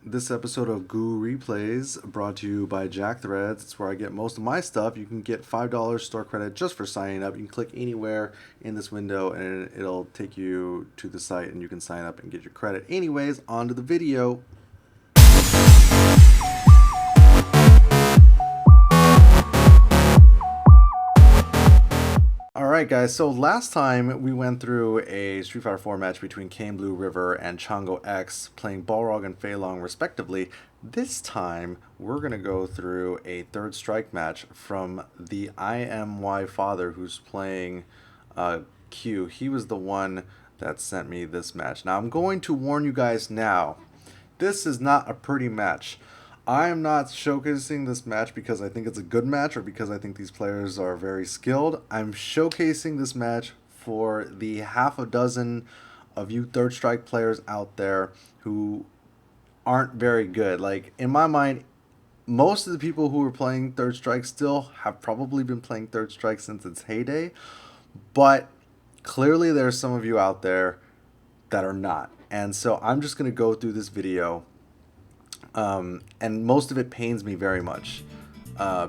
this episode of Gooreplays brought to you by Jack Threads. It's where I get most of my stuff. You can get $5 store credit just for signing up. You can click anywhere in this window and it'll take you to the site and you can sign up and get your credit. Anyways, on to the video. Alright guys, so last time we went through a Street Fighter 4 match between Kane Blue River and Chango X playing Balrog and Fei Long respectively. This time we're going to go through a third strike match from the TheIMYfather who's playing Q. He was the one that sent me this match. Now I'm going to warn you guys now, this is not a pretty match. I am not showcasing this match because I think it's a good match or because I think these players are very skilled. I'm showcasing this match for the half a dozen of you third strike players out there who aren't very good. Like, in my mind, most of the people who are playing third strike still have probably been playing third strike since its heyday, but clearly there's some of you out there that are not. And so I'm just going to go through this video. And most of it pains me very much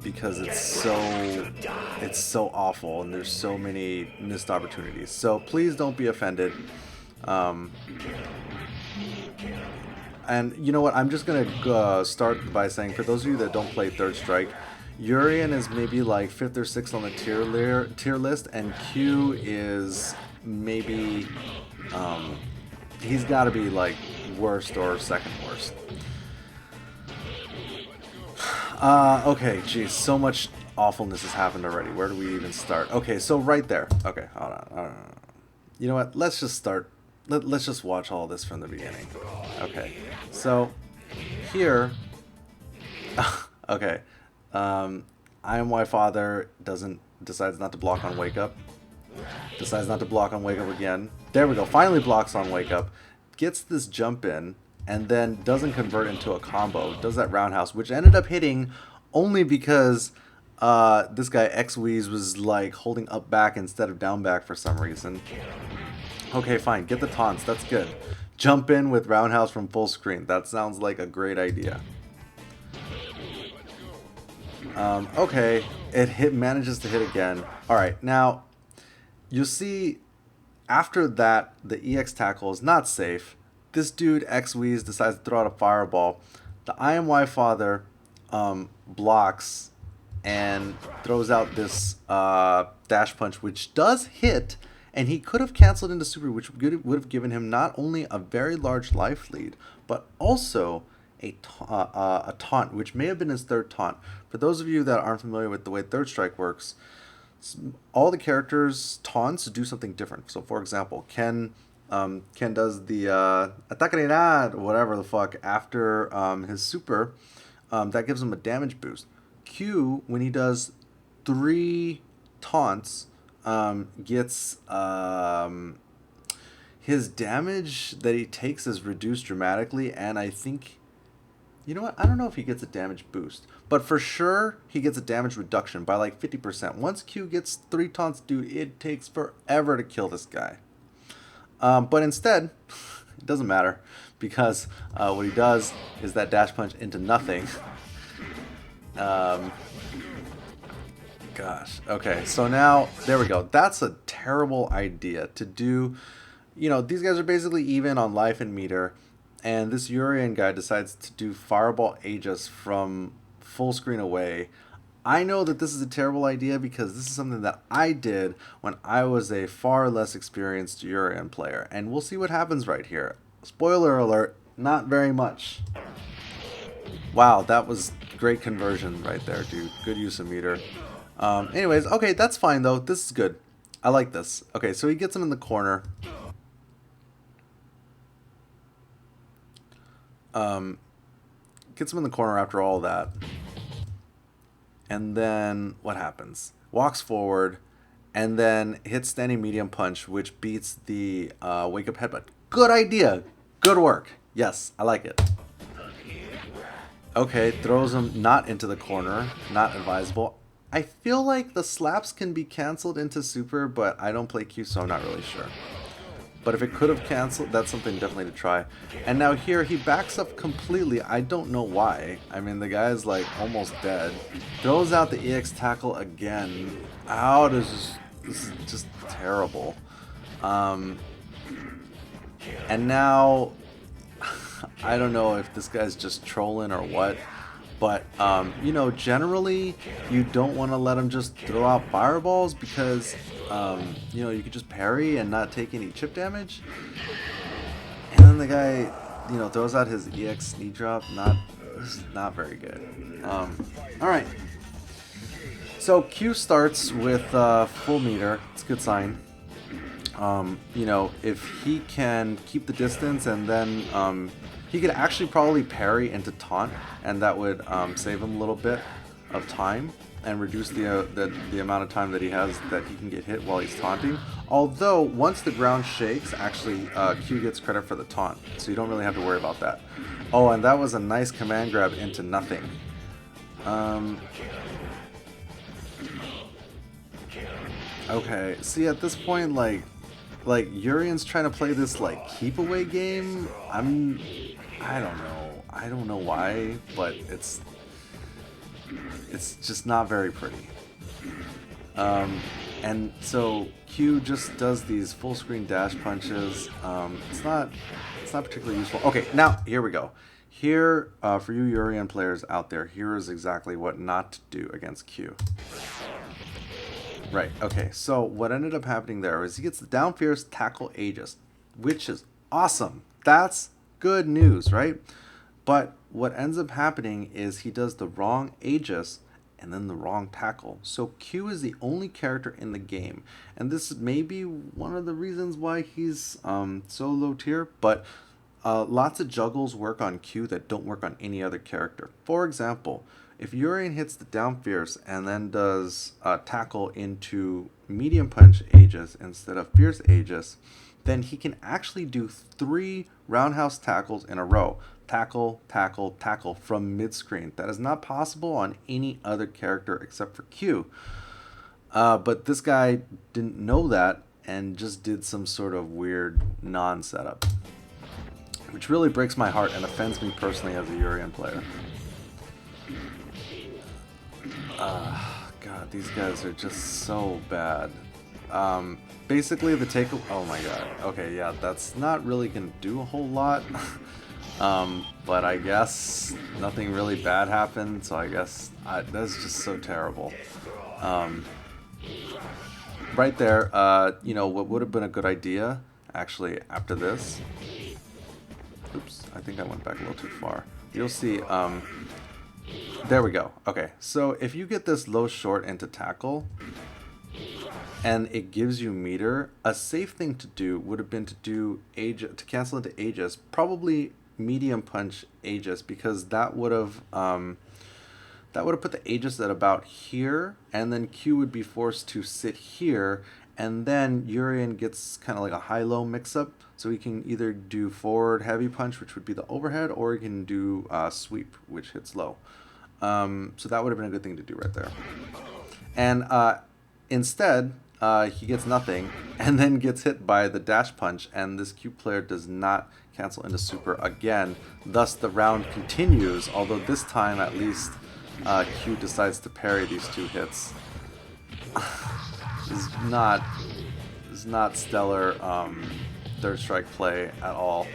because it's so awful and there's so many missed opportunities. So please don't be offended. And you know what? I'm just gonna start by saying, for those of you that don't play Third Strike, Urien is maybe like 5th or 6th on the tier list, and Q is maybe he's got to be like worst or second worst. Okay, geez, so much awfulness has happened already. Where do we even start? Okay, so right there. Okay, hold on. You know what? Let's just start. Let's just watch all this from the beginning. Okay, so here. Okay, TheIMYfather decides not to block on Wake Up. Decides not to block on Wake Up again. There we go. Finally blocks on Wake Up. Gets this jump in. And then doesn't convert into a combo. Does that roundhouse, which ended up hitting only because this guy Xwee was like holding up back instead of down back for some reason. Okay, fine. Get the taunts. That's good. Jump in with roundhouse from full screen. That sounds like a great idea. Okay, it manages to hit again. All right, now you see after that the EX tackle is not safe. This dude, Xwee, decides to throw out a fireball. The TheIMYfather blocks and throws out this dash punch, which does hit, and he could have canceled into super, which would have given him not only a very large life lead, but also a taunt, which may have been his third taunt. For those of you that aren't familiar with the way Third Strike works, all the characters' taunts do something different. So, for example, Ken does the Atacadinad, whatever the fuck, after his super. That gives him a damage boost. Q, when he does 3 taunts, gets his damage that he takes is reduced dramatically, and I think, you know what, I don't know if he gets a damage boost, but for sure he gets a damage reduction by like 50%. Once Q gets 3 taunts, dude, it takes forever to kill this guy. But instead, it doesn't matter, because what he does is that dash punch into nothing. Gosh, okay, so now, there we go. That's a terrible idea to do. You know, these guys are basically even on life and meter, and this Urien guy decides to do Fireball Aegis from full screen away. I know that this is a terrible idea because this is something that I did when I was a far less experienced Urien player. And we'll see what happens right here. Spoiler alert, not very much. Wow, that was great conversion right there, dude. Good use of meter. Anyways, okay, that's fine though. This is good. I like this. Okay, so he gets him in the corner. Gets him in the corner after all that. And then what happens? Walks forward and then hits standing medium punch, which beats the wake up headbutt. Good idea. Good work. Yes, I like it. Okay, throws him not into the corner. Not advisable. I feel like the slaps can be canceled into super, but I don't play Q, so I'm not really sure. But if it could have canceled, that's something definitely to try. And now here, he backs up completely. I don't know why. I mean, the guy's like almost dead. Throws out the EX tackle again. Ow, this is just terrible. And now, I don't know if this guy's just trolling or what. But, you know, generally, you don't want to let him just throw out fireballs because, you know, you could just parry and not take any chip damage. And then the guy, you know, throws out his EX sneak drop. Not very good. Alright. So, Q starts with full meter. It's a good sign. You know, if he can keep the distance and then he could actually probably parry into taunt, and that would save him a little bit of time and reduce the amount of time that he has that he can get hit while he's taunting. Although once the ground shakes, actually Q gets credit for the taunt, so you don't really have to worry about that. Oh, and that was a nice command grab into nothing. Okay, see at this point, like Urien's trying to play this like keep away game. I don't know why, but it's just not very pretty. And so Q just does these full screen dash punches. It's not particularly useful. Okay, now here we go. Here, for you Urien players out there, here is exactly what not to do against Q. Right, okay, so what ended up happening there is he gets the down fierce tackle Aegis, which is awesome. That's good news, right? But what ends up happening is he does the wrong Aegis and then the wrong tackle. So Q is the only character in the game, and this may be one of the reasons why he's so low tier, but lots of juggles work on Q that don't work on any other character. For example, if Urien hits the down fierce and then does tackle into medium punch Aegis instead of fierce Aegis, then he can actually do 3 roundhouse tackles in a row. Tackle, tackle, tackle from mid-screen. That is not possible on any other character except for Q. But this guy didn't know that and just did some sort of weird non-setup, which really breaks my heart and offends me personally as a Urien player. God, these guys are just so bad. Basically, the take. Oh my god. Okay, yeah, that's not really gonna do a whole lot. But I guess nothing really bad happened, so I guess that's just so terrible. Right there, you know, what would have been a good idea, actually, after this. Oops, I think I went back a little too far. You'll see, there we go. Okay, so if you get this low short into tackle, and it gives you meter, a safe thing to do would have been to do to cancel into Aegis, probably medium punch Aegis, because that would have put the Aegis at about here, and then Q would be forced to sit here, and then Urien gets kind of like a high-low mix-up, so he can either do forward heavy punch, which would be the overhead, or he can do sweep, which hits low. So that would have been a good thing to do right there. And instead, he gets nothing, and then gets hit by the dash punch, and this Q player does not cancel into super again. Thus, the round continues, although this time, at least, Q decides to parry these 2 hits. Is not stellar third strike play at all.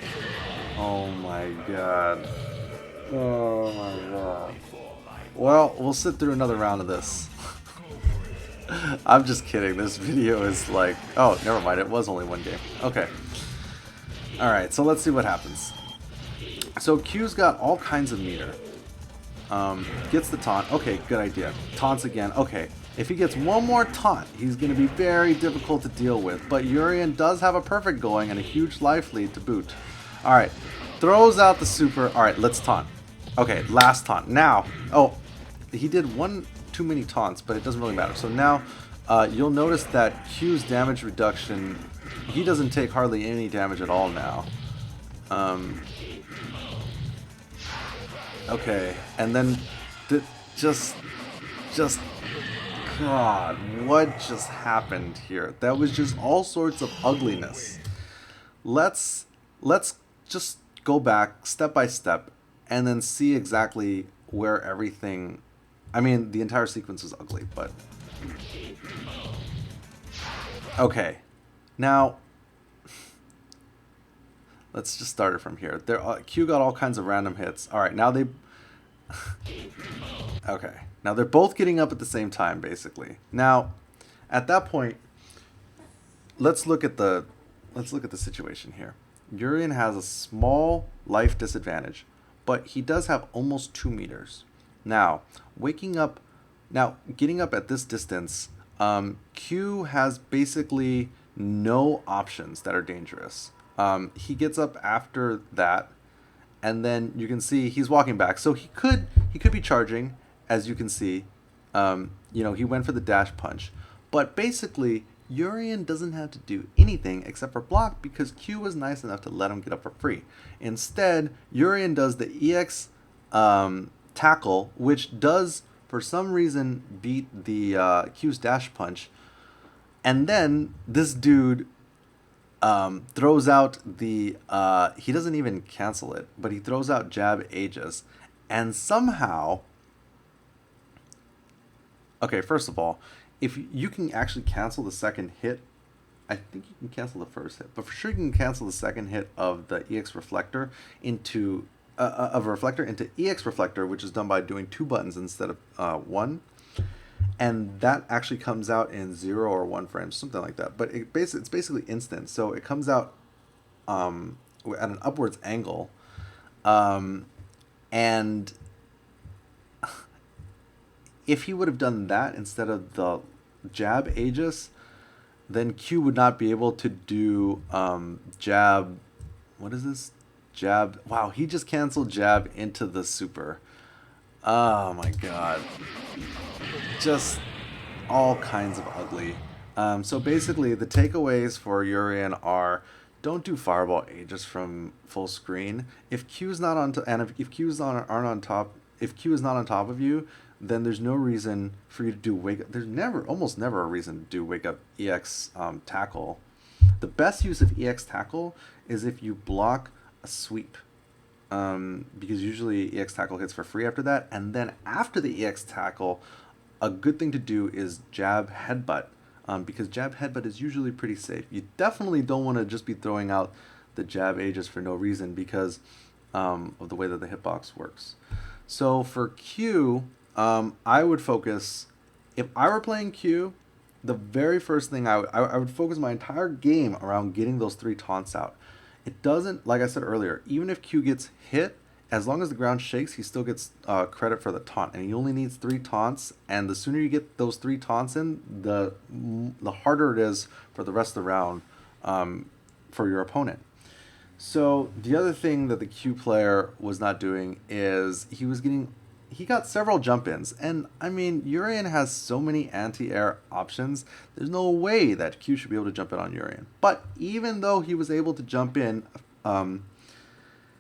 Oh my god. Oh my god. Well, we'll sit through another round of this. I'm just kidding. This video is like... Oh, never mind. It was only 1 game. Okay. Alright, so let's see what happens. So Q's got all kinds of meter. Gets the taunt. Okay, good idea. Taunts again. Okay. If he gets one more taunt, he's going to be very difficult to deal with. But Urien does have a perfect going and a huge life lead to boot. Alright. Throws out the super. Alright, let's taunt. Okay, last taunt. Now... Oh, he did 1 too many taunts, but it doesn't really matter. So now, you'll notice that Q's damage reduction... He doesn't take hardly any damage at all now. Okay, and then... Just... God, what just happened here? That was just all sorts of ugliness. let's just go back step by step and then see exactly where everything. I mean, the entire sequence is ugly, but okay. Now let's just start it from here. There, Q got all kinds of random hits. All right, now they. Okay, now they're both getting up at the same time, basically. Now, at that point, let's look at the situation here. Urien has a small life disadvantage, but he does have almost 2 meters. Now, getting up at this distance, Q has basically no options that are dangerous. He gets up after that, and then you can see he's walking back. So he could be charging, as you can see. He went for the dash punch, but basically Urien doesn't have to do anything except for block because Q was nice enough to let him get up for free. Instead, Urien does the EX tackle, which does for some reason beat the Q's dash punch, and then this dude throws out the he doesn't even cancel it, but he throws out jab Aegis, and somehow. Okay, first of all, if you can actually cancel the second hit, I think you can cancel the first hit, but for sure you can cancel the second hit of the EX reflector into of a reflector into EX reflector, which is done by doing 2 buttons instead of 1, and that actually comes out in 0 or 1 frames, something like that. But it's basically instant, so it comes out at an upwards angle, and if he would have done that instead of the jab Aegis, then Q would not be able to do jab. What is this? Jab. Wow, he just canceled jab into the super. Oh my god. Just all kinds of ugly. So basically, the takeaways for Urien are: don't do fireball Aegis from full screen. If Q's not on, and if Q's aren't on top, if Q is not on top of you, then there's no reason for you to do wake up. There's almost never a reason to do wake up EX tackle. The best use of EX tackle is if you block a sweep, because usually EX tackle hits for free after that, and then after the EX tackle, a good thing to do is jab headbutt, because jab headbutt is usually pretty safe. You definitely don't want to just be throwing out the jab Aegis for no reason because of the way that the hitbox works. So for Q, I would focus, if I were playing Q, the very first thing I would focus my entire game around getting those 3 taunts out. It doesn't, like I said earlier, even if Q gets hit, as long as the ground shakes, he still gets credit for the taunt, and he only needs 3 taunts. And the sooner you get those 3 taunts in, the harder it is for the rest of the round for your opponent. So the other thing that the Q player was not doing is he got several jump-ins, and I mean, Urien has so many anti-air options, there's no way that Q should be able to jump in on Urien. But even though he was able to jump in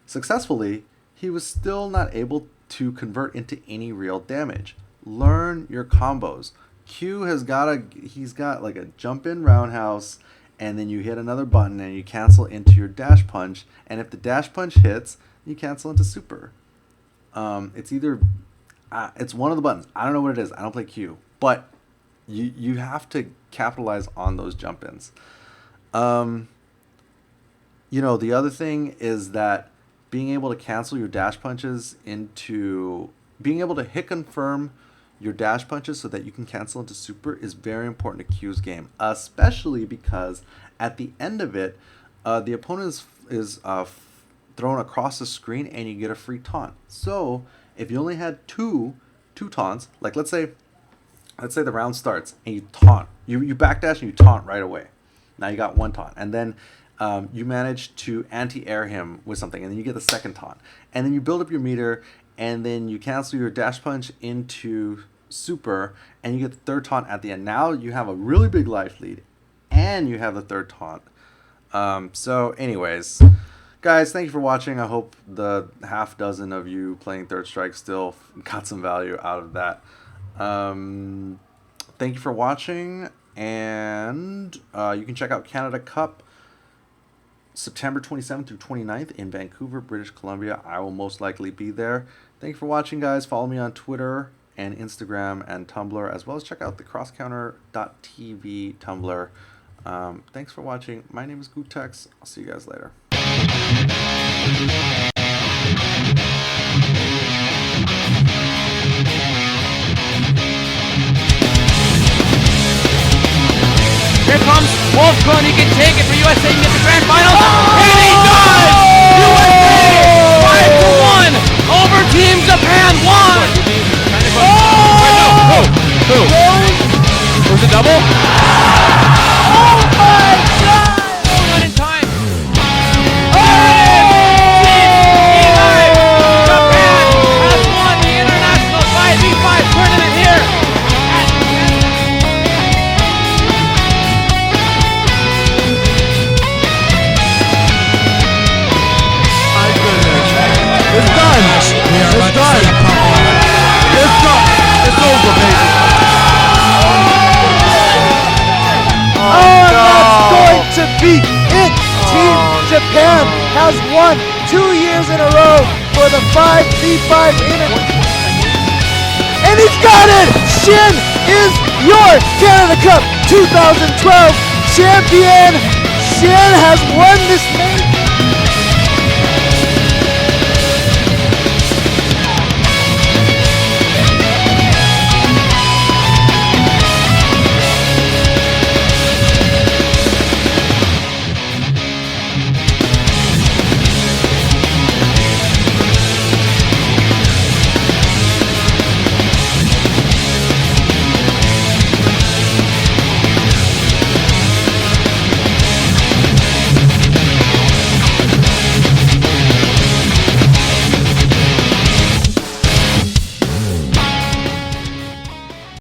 successfully, he was still not able to convert into any real damage. Learn your combos. Q he's got like a jump-in roundhouse, and then you hit another button and you cancel into your dash punch, and if the dash punch hits, you cancel into super. It's either it's one of the buttons. I don't know what it is. I don't play Q, but you have to capitalize on those jump-ins. The other thing is that being able to cancel your dash punches into being able to hit confirm your dash punches so that you can cancel into super is very important to Q's game, especially because at the end of it, the opponent is thrown across the screen and you get a free taunt. So if you only had two taunts, like let's say the round starts and you taunt, you backdash and you taunt right away. Now you got 1 taunt, and then you manage to anti-air him with something, and then you get the second taunt, and then you build up your meter, and then you cancel your dash punch into super, and you get the 3rd taunt at the end. Now you have a really big life lead, and you have the 3rd taunt. So anyways, guys, thank you for watching. I hope the half dozen of you playing Third Strike still got some value out of that. Thank you for watching, and you can check out Canada Cup September 27th through 29th in Vancouver, British Columbia. I will most likely be there. Thank you for watching, guys. Follow me on Twitter and Instagram and Tumblr, as well as check out the crosscounter.tv Tumblr. Thanks for watching. My name is Gootecks. I'll see you guys later. Here comes Wolfcone. He can take it for USA in the grand finals. And he does! USA 5-1 over Team Japan 1. Who? Was it double? Oh my God! Not in time. Japan has won the international 5v5 tournament here. It's done. It's done. It's done. It's over, baby. Oh, that's going to be it. Team Japan has won 2 years in a row for the 5v5 and he's got it. Shin is your Canada Cup 2012 champion. Shin has won this major.